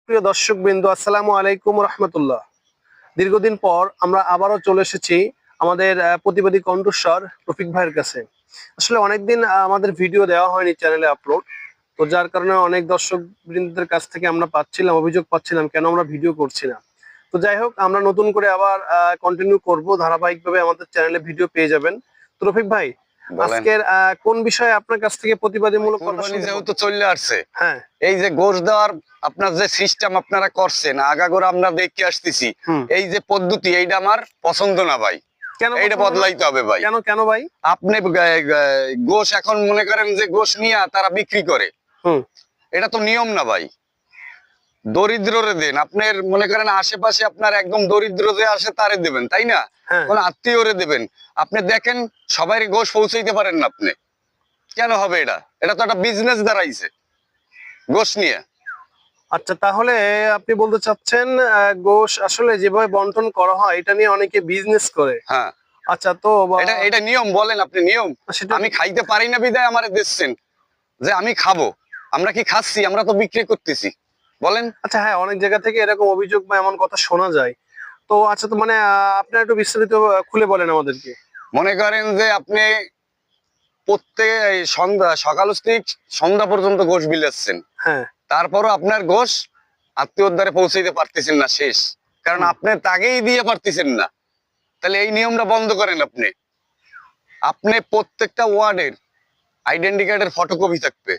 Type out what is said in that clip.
প্রিয় দর্শকবৃন্দ, আসসালামু আলাইকুম রহমতুল্লাহ। দীর্ঘদিন পর আমরা আবারও চলে এসেছি আমাদের প্রতিবাদী কণ্ঠস্বর রফিক ভাইয়ের কাছে। আসলে অনেকদিন আমাদের ভিডিও দেওয়া হয়নি চ্যানেলে আপলোড, তো যার কারণে অনেক দর্শক বৃন্দদের কাছ থেকে আমরা অভিযোগ পাচ্ছিলাম কেন আমরা ভিডিও করছি না। তো যাই হোক, আমরা নতুন করে আবার কন্টিনিউ করব, ধারাবাহিকভাবে আমাদের চ্যানেলে ভিডিও পেয়ে যাবেন। তো রফিক ভাই, আজকের কোন বিষয়ে আপনার কাছ থেকে প্রতিবাদীমূলক কথা কুরবানি শুনতে যেহেতু চলে আসছে, হ্যাঁ, এই যে গোশ দেওয়ার আপনার যে সিস্টেম আপনারা করছেন আগাগোড়া আমরা দেখে আসতেছি, এই যে পদ্ধতি এইটা আমার পছন্দ না ভাই। কেন এইটা পছন্দ না? বদলাইতে হবে ভাই। কেন কেন ভাই? আপনি গোশ এখন মনে করেন যে গোশ নিয়ে তারা বিক্রি করে, হুম এটা তো নিয়ম না ভাই। দরিদ্ররে দেন, আপনার মনে করেন আশেপাশে আপনার একদম দরিদ্র যে আসে তারে দেবেন, তাই না? হ্যাঁ, কোন আত্মীয়রে দেবেন। আপনি দেখেন সবাই গোশ পৌঁছাইতে পারেন না আপনি, কেন হবে? এটা এটা তো একটা বিজনেস দাঁড়াইছে গোশ নিয়ে। আচ্ছা, তাহলে আপনি বলতে চাচ্ছেন গোশ আসলে যেভাবে বন্টন করা হয় এটা নিয়ে অনেকে বিজনেস করে। হ্যাঁ, আচ্ছা, তো এটা এটা নিয়ম বলেন আপনি, নিয়ম। সেটা আমি খাইতে পারি না বিদায় আমারে দিচ্ছেন যে আমি খাবো। আমরা কি খাচ্ছি? আমরা তো বিক্রি করতেছি, বলেন। আচ্ছা, হ্যাঁ, অনেক জায়গা থেকে এরকম অভিযোগ বা এমন কথা শোনা যায়। তো আচ্ছা, তো মানে আপনারা একটু বিস্তারিত খুলে বলেন আমাদেরকে। মনে করেন যে আপনি প্রত্যেক সন্ধ্যা সকাল থেকে সন্ধ্যা পর্যন্ত গোশ বিলাচ্ছেন, হ্যাঁ, তারপরও আপনার গোশ আত্মীয়র দ্বারে পৌঁছাইতে পারতেছেন না, শেষ। কারণ আপনি তাকেই দিয়ে পারতেছেন না। তাহলে এই নিয়মটা বন্ধ করেন। আপনি প্রত্যেকটা ওয়ার্ডের আইডেন্টি কার্ডের ফটোকপি থাকবে,